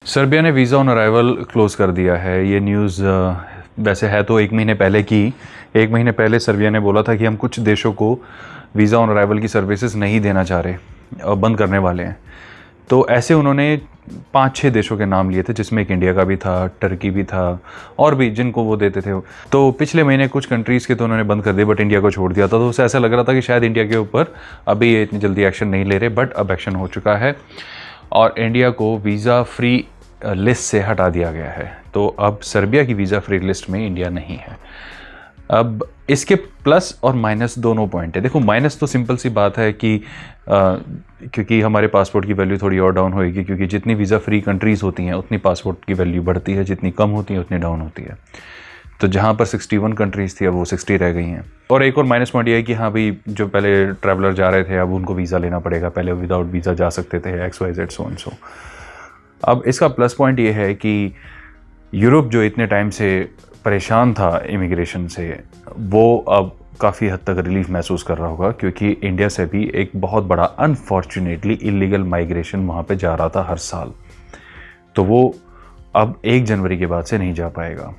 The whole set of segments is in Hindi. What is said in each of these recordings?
सर्बिया ने वीज़ा ऑन अराइवल क्लोज़ कर दिया है। ये न्यूज़ वैसे है तो 1 महीने पहले की। 1 महीने पहले सर्बिया ने बोला था कि हम कुछ देशों को वीज़ा ऑन अराइवल की सर्विसेज नहीं देना चाह रहे और बंद करने वाले हैं। तो ऐसे उन्होंने 5-6 देशों के नाम लिए थे, जिसमें एक इंडिया का भी था, टर्की भी था और भी जिनको वो देते थे। तो पिछले महीने कुछ कंट्रीज़ के तो उन्होंने बंद कर दिए, बट इंडिया को छोड़ दिया था। तो उसे ऐसा लग रहा था कि शायद इंडिया के ऊपर अभी ये इतनी जल्दी एक्शन नहीं ले रहे, बट अब एक्शन हो चुका है और इंडिया को वीज़ा फ्री लिस्ट से हटा दिया गया है। तो अब सर्बिया की वीज़ा फ्री लिस्ट में इंडिया नहीं है। अब इसके प्लस और माइनस दोनों पॉइंट है। देखो, माइनस तो सिंपल सी बात है कि क्योंकि हमारे पासपोर्ट की वैल्यू थोड़ी और डाउन होएगी, क्योंकि जितनी वीज़ा फ्री कंट्रीज़ होती हैं उतनी पासपोर्ट की वैल्यू बढ़ती है, जितनी कम होती है उतनी डाउन होती है। तो जहाँ पर 61 कंट्रीज़ थी अब वो 60 रह गई हैं। और एक और माइनस पॉइंट ये है कि हाँ भाई, जो पहले ट्रैवलर जा रहे थे अब उनको वीज़ा लेना पड़ेगा, पहले विदाउट वीज़ा जा सकते थे XYZ सो एंड सो। अब इसका प्लस पॉइंट ये है कि यूरोप जो इतने टाइम से परेशान था इमिग्रेशन से, वो अब काफ़ी हद तक रिलीफ महसूस कर रहा होगा, क्योंकि इंडिया से भी एक बहुत बड़ा अनफॉर्चुनेटली इलीगल माइग्रेशन वहाँ पे जा रहा था हर साल। तो वो अब 1 जनवरी के बाद से नहीं जा पाएगा।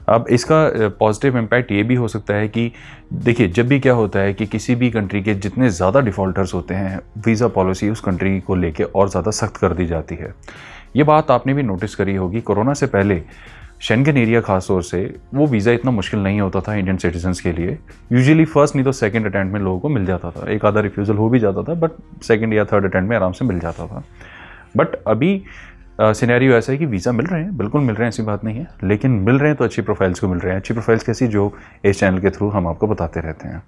अब इसका पॉजिटिव इम्पैक्ट ये भी हो सकता है कि देखिए, जब भी क्या होता है कि किसी भी कंट्री के जितने ज़्यादा डिफ़ॉल्टर्स होते हैं, वीज़ा पॉलिसी उस कंट्री को लेके और ज़्यादा सख्त कर दी जाती है। ये बात आपने भी नोटिस करी होगी, कोरोना से पहले शेंगन एरिया खास तौर से वो वीज़ा इतना मुश्किल नहीं होता था इंडियन सिटीजन्स के लिए। यूजुअली फर्स्ट नहीं तो सेकंड अटेम्प्ट में लोगों को मिल जाता था, एक आधा रिफ्यूज़ल हो भी जाता था, बट सेकंड या थर्ड अटेम्प्ट में आराम से मिल जाता था। बट अभी सिनेरियो ऐसा है कि वीज़ा मिल रहे हैं, बिल्कुल मिल रहे हैं, ऐसी बात नहीं है, लेकिन मिल रहे हैं तो अच्छी प्रोफाइल्स को मिल रहे हैं। अच्छी प्रोफाइल्स कैसी, जो इस चैनल के थ्रू हम आपको बताते रहते हैं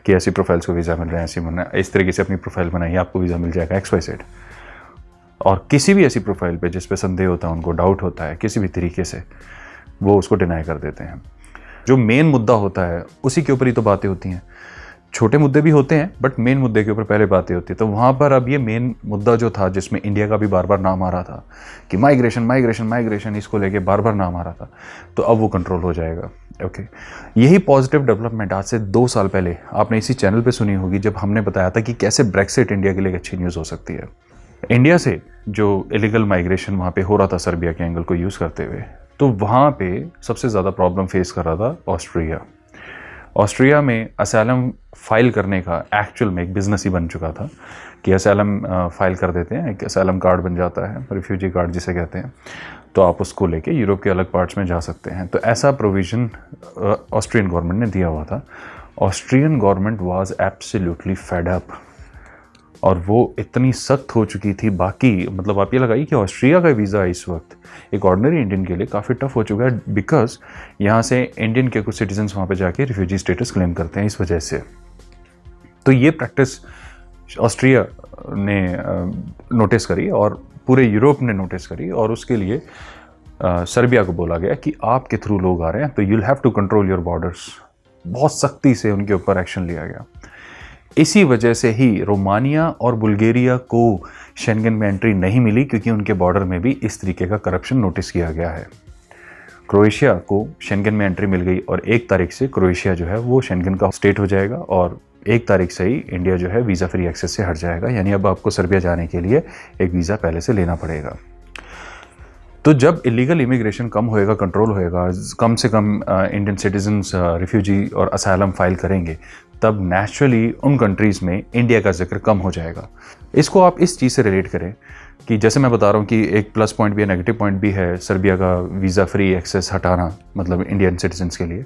कि ऐसी प्रोफाइल्स को वीज़ा मिल रहे हैं, ऐसी मिल रहे हैं, इस तरीके से अपनी प्रोफाइल बनाइए, आपको वीज़ा मिल जाएगा XYZ। और किसी भी ऐसी प्रोफाइल पे जिस पे संदेह होता है, उनको डाउट होता है किसी भी तरीके से, वो उसको डिनाई कर देते हैं। जो मेन मुद्दा होता है उसी के ऊपर ही तो बातें होती हैं। छोटे मुद्दे भी होते हैं, बट मेन मुद्दे के ऊपर पहले बातें होती है। तो वहाँ पर अब ये मेन मुद्दा जो था, जिसमें इंडिया का भी बार बार नाम आ रहा था कि माइग्रेशन माइग्रेशन माइग्रेशन, इसको लेके बार बार नाम आ रहा था, तो अब वो कंट्रोल हो जाएगा। ओके, यही पॉजिटिव डेवलपमेंट आज से 2 साल पहले आपने इसी चैनल पे सुनी होगी, जब हमने बताया था कि कैसे ब्रेक्सिट इंडिया के लिए एक अच्छी न्यूज़ हो सकती है। इंडिया से जो इलीगल माइग्रेशन वहाँ पे हो रहा था सर्बिया के एंगल को यूज़ करते हुए, तो वहाँ पे सबसे ज़्यादा प्रॉब्लम फेस कर रहा था ऑस्ट्रिया। ऑस्ट्रिया में असाइलम फाइल करने का एक्चुअल में एक बिज़नेस ही बन चुका था कि असाइलम फाइल कर देते हैं, एक असाइलम कार्ड बन जाता है, रिफ्यूजी कार्ड जिसे कहते हैं, तो आप उसको लेके यूरोप के अलग पार्ट्स में जा सकते हैं। तो ऐसा प्रोविज़न ऑस्ट्रियन गवर्नमेंट ने दिया हुआ था। Austrian government was absolutely fed up, और वो इतनी सख्त हो चुकी थी। बाकी मतलब आप ये लगाइए कि ऑस्ट्रिया का वीज़ा इस वक्त एक ऑर्डिनरी इंडियन के लिए काफ़ी टफ हो चुका है, बिकॉज यहाँ से इंडियन के कुछ सिटीजन्स वहाँ पे जाके रिफ्यूजी स्टेटस क्लेम करते हैं इस वजह से। तो ये प्रैक्टिस ऑस्ट्रिया ने नोटिस करी और पूरे यूरोप ने नोटिस करी, और उसके लिए सर्बिया को बोला गया कि आपके थ्रू लोग आ रहे हैं तो you'll have to control your borders. बहुत सख्ती से उनके ऊपर एक्शन लिया गया। इसी वजह से ही रोमानिया और बुल्गारिया को शेंगन में एंट्री नहीं मिली, क्योंकि उनके बॉर्डर में भी इस तरीके का करप्शन नोटिस किया गया है। क्रोएशिया को शेंगन में एंट्री मिल गई और 1 तारीख से क्रोएशिया जो है वो शेंगन का स्टेट हो जाएगा, और 1 तारीख से ही इंडिया जो है वीज़ा फ्री एक्सेस से हट जाएगा। यानी अब आपको सर्बिया जाने के लिए एक वीज़ा पहले से लेना पड़ेगा। तो जब इलीगल इमिग्रेशन कम होएगा, कंट्रोल होएगा, कम से कम इंडियन सिटीजन्स रिफ्यूजी और असाइलम फाइल करेंगे, तब नेचुरली उन कंट्रीज़ में इंडिया का जिक्र कम हो जाएगा। इसको आप इस चीज़ से रिलेट करें कि जैसे मैं बता रहा हूँ कि एक प्लस पॉइंट भी है, नेगेटिव पॉइंट भी है सर्बिया का वीज़ा फ्री एक्सेस हटाना, मतलब इंडियन सिटीजन्स के लिए।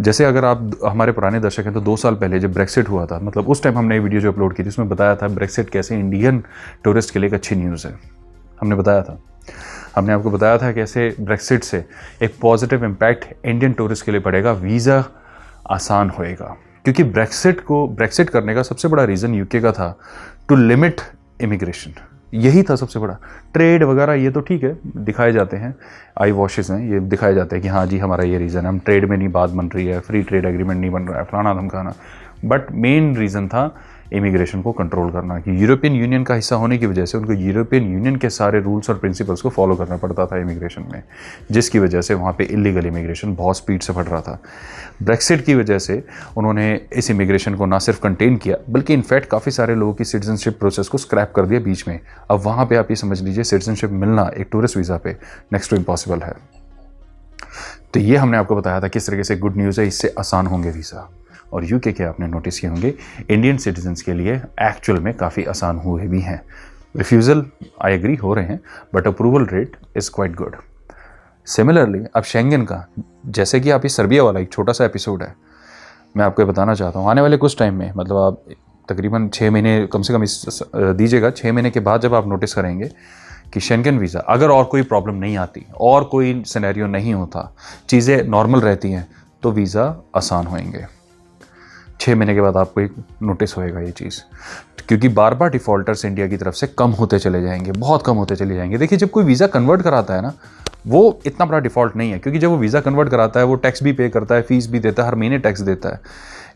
जैसे अगर आप हमारे पुराने दर्शक हैं तो 2 साल पहले जब ब्रेक्सिट हुआ था, मतलब उस टाइम हमने वीडियो जो अपलोड की थी उसमें बताया था ब्रेक्सिट कैसे इंडियन टूरिस्ट के लिए एक अच्छी न्यूज़ है। हमने बताया था, हमने आपको बताया था कैसे ब्रेक्सिट से एक पॉजिटिव इम्पैक्ट इंडियन टूरिस्ट के लिए पड़ेगा, वीज़ा आसान होएगा। क्योंकि ब्रेक्सिट करने का सबसे बड़ा रीज़न यूके का था टू लिमिट इमिग्रेशन, यही था सबसे बड़ा। ट्रेड वगैरह ये तो ठीक है, दिखाए जाते हैं, आई वॉशेस हैं, ये दिखाए जाते हैं कि हाँ जी हमारा ये रीज़न है, हम ट्रेड में नहीं बात बन रही है, फ्री ट्रेड एग्रीमेंट नहीं बन रहा है, फलाना धमकाना। बट मेन रीज़न था इमिग्रेशन को कंट्रोल करना, कि यूरोपियन यूनियन का हिस्सा होने की वजह से उनको यूरोपियन यूनियन के सारे रूल्स और प्रिंसिपल्स को फॉलो करना पड़ता था इमिग्रेशन में, जिसकी वजह से वहाँ पे इलीगल इमिग्रेशन बहुत स्पीड से बढ़ रहा था। ब्रेक्सिट की वजह से उन्होंने इस इमिग्रेशन को ना सिर्फ कंटेन किया बल्कि इनफैक्ट काफ़ी सारे लोगों की सिटीजनशिप प्रोसेस को स्क्रैप कर दिया बीच में। अब वहाँ पे आप ये समझ लीजिए सिटीजनशिप मिलना एक टूरिस्ट वीज़ा पे नेक्स्ट टू इम्पॉसिबल है। तो ये हमने आपको बताया था किस तरीके से गुड न्यूज़ है, इससे आसान होंगे वीज़ा। और यूके के आपने नोटिस किए होंगे इंडियन सिटीजन्स के लिए एक्चुअल में काफ़ी आसान हुए भी हैं। रिफ्यूज़ल आई एग्री हो रहे हैं but approval rate is quite good. Similarly अब शेंगन का, जैसे कि आप इस सर्बिया वाला एक छोटा सा एपिसोड है, मैं आपको बताना चाहता हूँ आने वाले कुछ टाइम में, मतलब आप तकरीबन 6 महीने कम से कम इस दीजिएगा, 6 महीने के बाद जब आप नोटिस करेंगे कि शेंगन वीज़ा अगर और कोई प्रॉब्लम नहीं आती और कोई सिनेरियो नहीं होता, चीज़ें नॉर्मल रहती हैं, तो वीज़ा आसान होएंगे। 6 महीने के बाद आपको एक नोटिस होएगा ये चीज़, क्योंकि बार बार डिफ़ॉल्टर्स इंडिया की तरफ से कम होते चले जाएंगे, बहुत कम होते चले जाएंगे। देखिए जब कोई वीज़ा कन्वर्ट कराता है ना, वो इतना बड़ा डिफ़ॉल्ट नहीं है, क्योंकि जब वो वीज़ा कन्वर्ट कराता है वो टैक्स भी पे करता है, फीस भी देता है, हर महीने टैक्स देता है।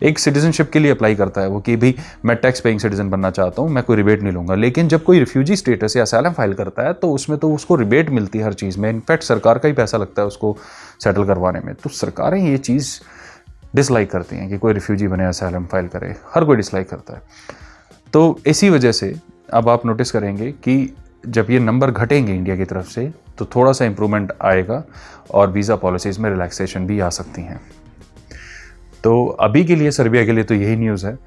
एक सिटीजनशिप के लिए अप्लाई करता है वो कि भाई मैं टैक्स पेइंग सिटीजन बनना चाहता हूँ, मैं कोई रिबेट नहीं लूँगा। लेकिन जब कोई रिफ्यूजी स्टेटस या असाइलम फाइल करता है तो उसमें तो उसको रिबेट मिलती है हर चीज़ में, इनफैक्ट सरकार का ही पैसा लगता है उसको सेटल करवाने में। तो सरकारें ये चीज़ डिसलाइक करती हैं कि कोई रिफ्यूजी बने असाइलम फाइल करे, हर कोई डिसलाइक करता है। तो इसी वजह से अब आप नोटिस करेंगे कि जब ये नंबर घटेंगे इंडिया की तरफ से तो थोड़ा सा इम्प्रूवमेंट आएगा और वीज़ा पॉलिसीज़ में रिलैक्सेशन भी आ सकती हैं। तो अभी के लिए सर्बिया के लिए तो यही न्यूज़ है।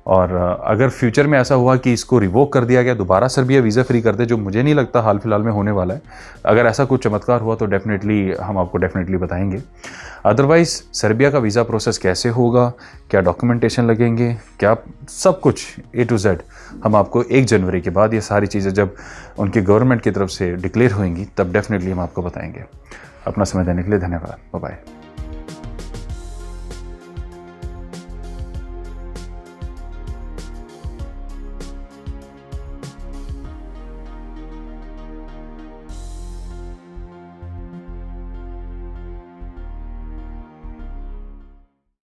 और अगर फ्यूचर में ऐसा हुआ कि इसको रिवोक कर दिया गया, दोबारा सर्बिया वीज़ा फ्री कर दे, जो मुझे नहीं लगता हाल फिलहाल में होने वाला है, अगर ऐसा कुछ चमत्कार हुआ तो डेफिनेटली हम आपको डेफिनेटली बताएंगे। अदरवाइज़ सर्बिया का वीज़ा प्रोसेस कैसे होगा, क्या डॉक्यूमेंटेशन लगेंगे, क्या सब कुछ A to Z हम आपको 1 जनवरी के बाद ये सारी चीज़ें जब उनकी गवर्नमेंट की तरफ से डिक्लेयर होंगी तब डेफिनेटली हम आपको बताएंगे। अपना समय देने के लिए धन्यवाद। Bye bye.